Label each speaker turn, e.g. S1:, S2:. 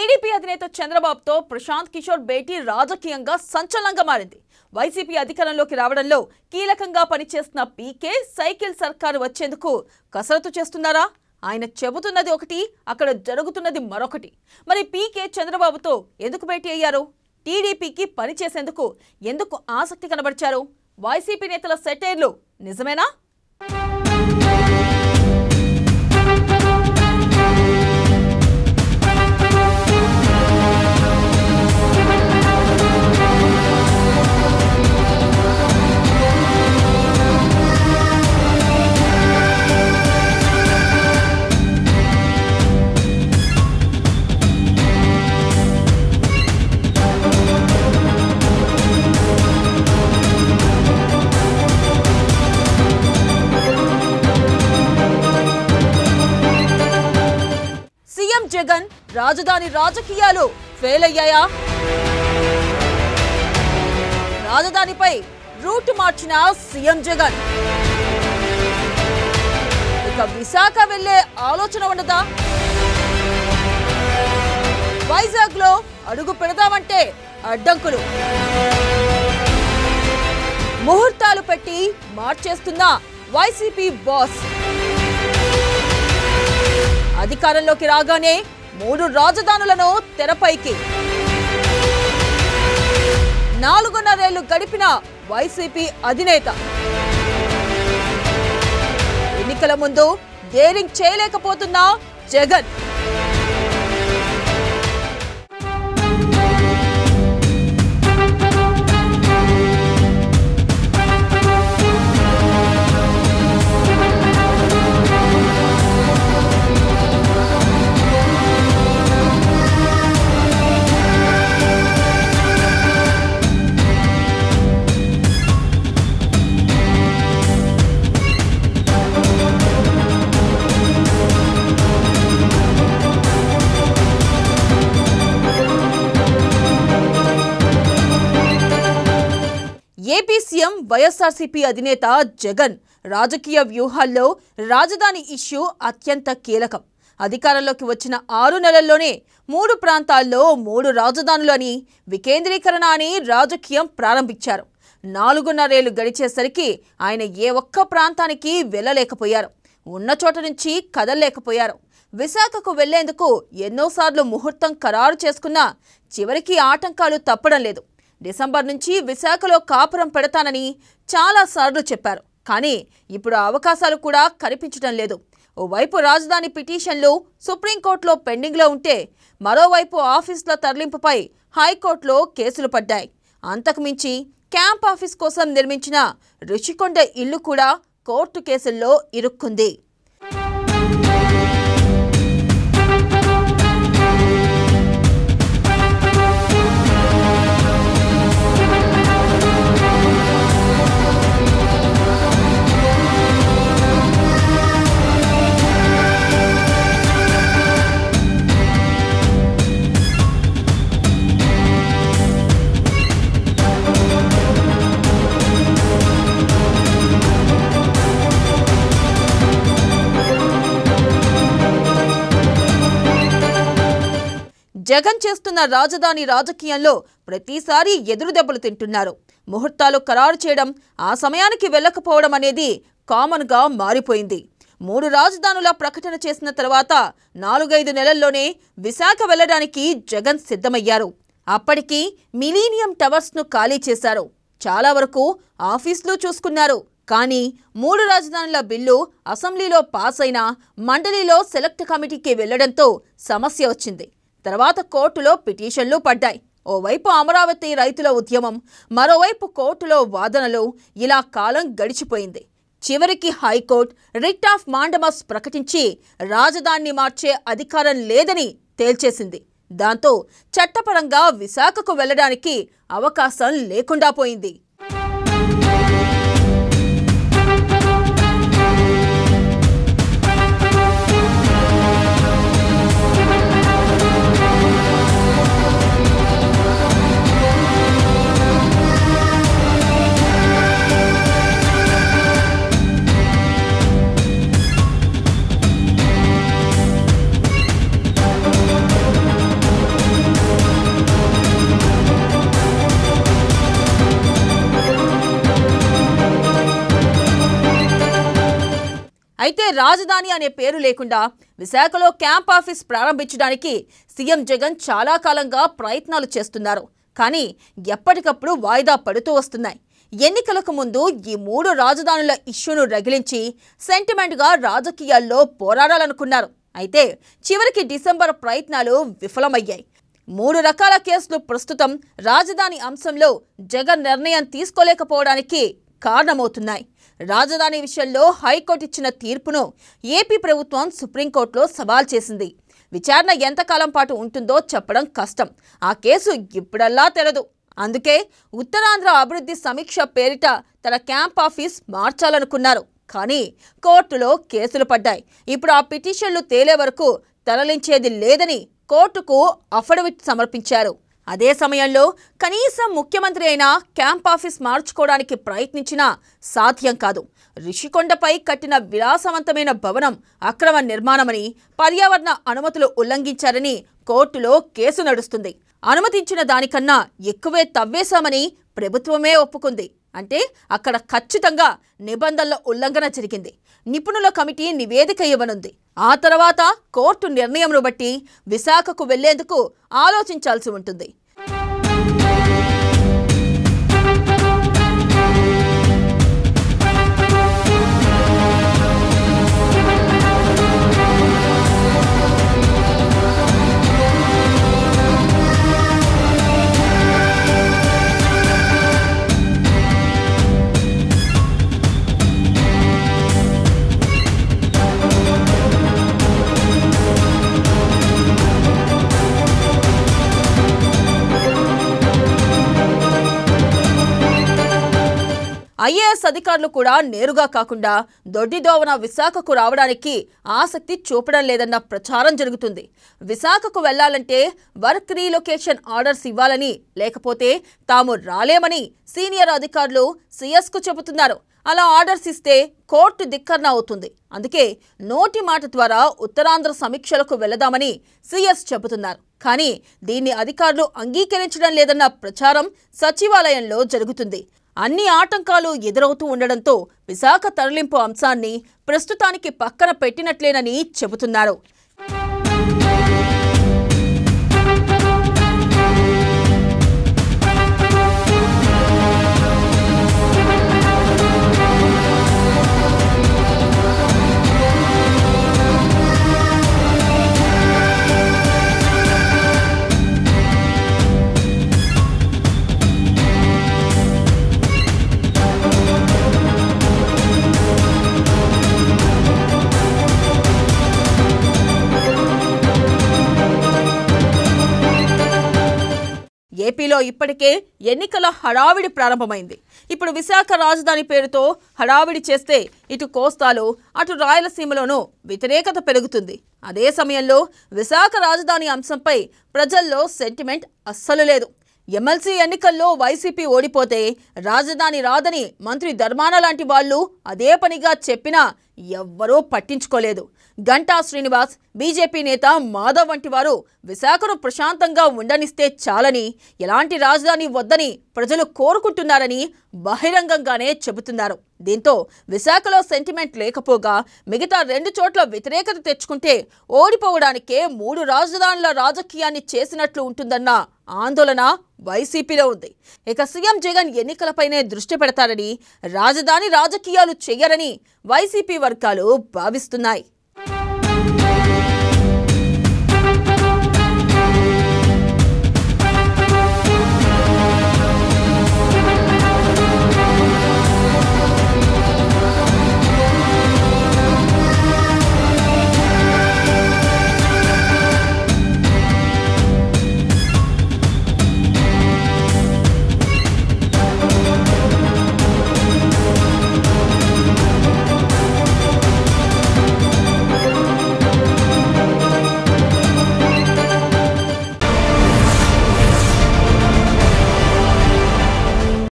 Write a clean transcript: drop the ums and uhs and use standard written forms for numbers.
S1: TDP అధినేత చంద్రబాబుతో ప్రశాంత్ కిషోర్ భేటీ రాజకీయంగా సంచలనంగా మారింది. వైసీపీ అధికారంలోకి రావడంలో కీలకంగా పనిచేస్తున్న పీకే సైకిల్ సర్కారు వచ్చేందుకు కసరత్తు చేస్తున్నారా? ఆయన చెబుతున్నది ఒకటి, అక్కడ జరుగుతున్నది మరొకటి. మరి పీకే చంద్రబాబుతో ఎందుకు భేటీ అయ్యారు? టీడీపీకి పనిచేసేందుకు ఎందుకు ఆసక్తి కనబరిచారు? వైసీపీ నేతల సెటైర్లు నిజమేనా? జగన్ రాజధాని రాజకీయాలు ఫెయిల్ అయ్యాయా? రాజధానిపై రూట్ మార్చిన సీఎం జగన్ ఇక విశాఖ వెళ్లే ఆలోచన ఉండదా? వైజాగ్ లో అడుగు పెడదామంటే అడ్డంకులు, ముహూర్తాలు పెట్టి మార్చేస్తున్న వైసీపీ బాస్. అధికారంలోకి రాగానే 3 రాజధానులను తెరపైకి. 4.5 ఏళ్లు గడిపిన వైసీపీ అధినేత ఎన్నికల ముందు డేరింగ్ చేయలేకపోతున్న జగన్. ఏపీ సీఎం వైఎస్ఆర్సీపీ అధినేత జగన్ రాజకీయ వ్యూహాల్లో రాజధాని ఇష్యూ అత్యంత కీలకం. అధికారంలోకి వచ్చిన 6 నెలల్లోనే 3 ప్రాంతాల్లో 3 రాజధానులని వికేంద్రీకరణ అని రాజకీయం ప్రారంభించారు. 4.5 ఏళ్లు గడిచేసరికి ఆయన ఏ ఒక్క ప్రాంతానికి వెళ్ళలేకపోయారు. ఉన్న చోట నుంచి కదలలేకపోయారు. విశాఖకు వెళ్లేందుకు ఎన్నోసార్లు ముహూర్తం ఖరారు చేసుకున్నా చివరికి ఆటంకాలు తప్పడం లేదు. డిసెంబర్ నుంచి విశాఖలో కాపురం పెడతానని చాలాసార్లు చెప్పారు. కానీ ఇప్పుడు అవకాశాలు కూడా కనిపించడం లేదు. ఓవైపు రాజధాని పిటిషన్లు సుప్రీంకోర్టులో పెండింగ్లో ఉంటే, మరోవైపు ఆఫీసుల తరలింపుపై హైకోర్టులో కేసులు పడ్డాయి. అంతకుమించి క్యాంప్ ఆఫీస్ కోసం నిర్మించిన రుషికొండ ఇల్లు కూడా కోర్టు కేసుల్లో ఇరుక్కుంది. జగన్ చేస్తున్న రాజధాని రాజకీయంలో ప్రతిసారి ఎదురు దెబ్బలు తింటున్నారు. ముహూర్తాలు ఖరారు చేయడం, ఆ సమయానికి వెళ్ళకపోవడం అనేది కామన్గా మారిపోయింది. 3 రాజధానుల ప్రకటన చేసిన తర్వాత 4-5 నెలల్లోనే విశాఖ వెళ్లడానికి జగన్ సిద్ధమయ్యారు. అప్పటికి మిలీనియం టవర్స్ను ఖాళీ చేశారు. చాలా వరకు ఆఫీసులు చూసుకున్నారు. కానీ 3 రాజధానుల బిల్లు అసెంబ్లీలో పాస్ అయినా మండలిలో సెలెక్ట్ కమిటీకి వెళ్లడంతో సమస్య వచ్చింది. తర్వాత కోర్టులో పిటిషన్లు పడ్డాయి. ఓవైపు అమరావతి రైతుల ఉద్యమం, మరోవైపు కోర్టులో వాదనలు. ఇలా కాలం గడిచిపోయింది. చివరికి హైకోర్టు రిట్ ఆఫ్ మాండమస్ ప్రకటించి రాజధానిని మార్చే అధికారం లేదని తేల్చేసింది. దాంతో చట్టపరంగా విశాఖకు వెళ్లడానికి అవకాశం లేకుండా పోయింది. అయితే రాజధాని అనే పేరు లేకుండా విశాఖలో క్యాంప్ ఆఫీస్ ప్రారంభించడానికి సీఎం జగన్ చాలా కాలంగా ప్రయత్నాలు చేస్తున్నారు. కానీ ఎప్పటికప్పుడు వాయిదా పడుతూ వస్తున్నాయి. ఎన్నికలకు ముందు ఈ 3 రాజధానుల ఇష్యూను రగిలించి సెంటిమెంట్గా రాజకీయాల్లో పోరాడాలనుకున్నారు. అయితే చివరికి డిసెంబర్ ప్రయత్నాలు విఫలమయ్యాయి. 3 రకాల కేసులు ప్రస్తుతం రాజధాని అంశంలో జగన్ నిర్ణయం తీసుకోలేకపోవడానికి కారణమవుతున్నాయి. రాజధాని విషయంలో హైకోర్టు ఇచ్చిన తీర్పును ఏపీ ప్రభుత్వం సుప్రీంకోర్టులో సవాల్ చేసింది. విచారణ ఎంతకాలం పాటు ఉంటుందో చెప్పడం కష్టం. ఆ కేసు ఇప్పుడల్లా తెరదు. అందుకే ఉత్తరాంధ్ర అభివృద్ధి సమీక్ష పేరిట తన క్యాంప్ ఆఫీస్ మార్చాలనుకున్నారు. కానీ కోర్టులో కేసులు పడ్డాయి. ఇప్పుడు ఆ పిటిషన్లు తేలే వరకు తరలించేది లేదని కోర్టుకు అఫిడవిట్ సమర్పించారు. అదే సమయంలో కనీసం ముఖ్యమంత్రి అయినా క్యాంప్ ఆఫీస్ మార్చుకోవడానికి ప్రయత్నించినా సాధ్యం కాదు. రిషికొండపై కట్టిన విలాసవంతమైన భవనం అక్రమ నిర్మాణమని, పర్యావరణ అనుమతులు ఉల్లంఘించారని కోర్టులో కేసు నడుస్తుంది. అనుమతించిన దానికన్నా ఎక్కువే తవ్వేశామని ప్రభుత్వమే ఒప్పుకుంది. అంటే అక్కడ ఖచ్చితంగా నిబంధనల ఉల్లంఘన జరిగింది. నిపుణుల కమిటీ నివేదిక ఇవ్వనుంది. ఆ తర్వాత కోర్టు నిర్ణయంను బట్టి విశాఖకు వెళ్లేందుకు ఆలోచించాల్సి ఉంటుంది. ఐఏఎస్ అధికారులు కూడా నేరుగా కాకుండా దొడ్డిదోవన విశాఖకు రావడానికి ఆసక్తి చూపడం లేదన్న ప్రచారం జరుగుతుంది. విశాఖకు వెళ్లాలంటే వర్క్ రీలొకేషన్ ఆర్డర్స్ ఇవ్వాలని, లేకపోతే తాము రాలేమని సీనియర్ అధికారులు సీఎస్కు చెబుతున్నారు. అలా ఆర్డర్స్ ఇస్తే కోర్టు ధిక్కరణ అవుతుంది. అందుకే నోటి మాట ద్వారా ఉత్తరాంధ్ర సమీక్షలకు వెళదామని సీఎస్ చెబుతున్నారు. కానీ దీన్ని అధికారులు అంగీకరించడం లేదన్న ప్రచారం సచివాలయంలో జరుగుతుంది. అన్ని ఆటంకాలు ఎదురవుతూ ఉండడంతో విశాఖ తరలింపు అంశాన్ని ప్రస్తుతానికి పక్కన పెట్టినట్లేనని చెబుతున్నారు. ఏపీలో ఇప్పటికే ఎన్నికల హడావిడి ప్రారంభమైంది. ఇప్పుడు విశాఖ రాజధాని పేరుతో హడావిడి చేస్తే ఇటు కోస్తాలో అటు రాయలసీమలోనూ వ్యతిరేకత పెరుగుతుంది. అదే సమయంలో విశాఖ రాజధాని అంశంపై ప్రజల్లో సెంటిమెంట్ అస్సలు లేదు. ఎమ్మెల్సీ ఎన్నికల్లో వైసీపీ ఓడిపోతే రాజధాని రాదని మంత్రి ధర్మాన లాంటి వాళ్ళు అదే పనిగా చెప్పినా ఎవ్వరూ పట్టించుకోలేదు. గంటా శ్రీనివాస్, బీజేపీ నేత మాధవ్ వంటి వారు విశాఖను ప్రశాంతంగా ఉండనిస్తే చాలని, ఎలాంటి రాజధాని వద్దని ప్రజలు కోరుకుంటున్నారని బహిరంగంగానే చెబుతున్నారు. దీంతో విశాఖలో సెంటిమెంట్ లేకపోగా మిగతా 2 చోట్ల వ్యతిరేకత తెచ్చుకుంటే ఓడిపోవడానికే 3 రాజధానుల రాజకీయాన్ని చేసినట్లు ఉంటుందన్న ఆందోళన వైసీపీలో ఉంది. ఇక సీఎం జగన్ ఎన్నికలపైనే దృష్టి పెడతారని, రాజధాని రాజకీయాలు చెయ్యరని వైసీపీ వర్గాలు భావిస్తున్నాయి.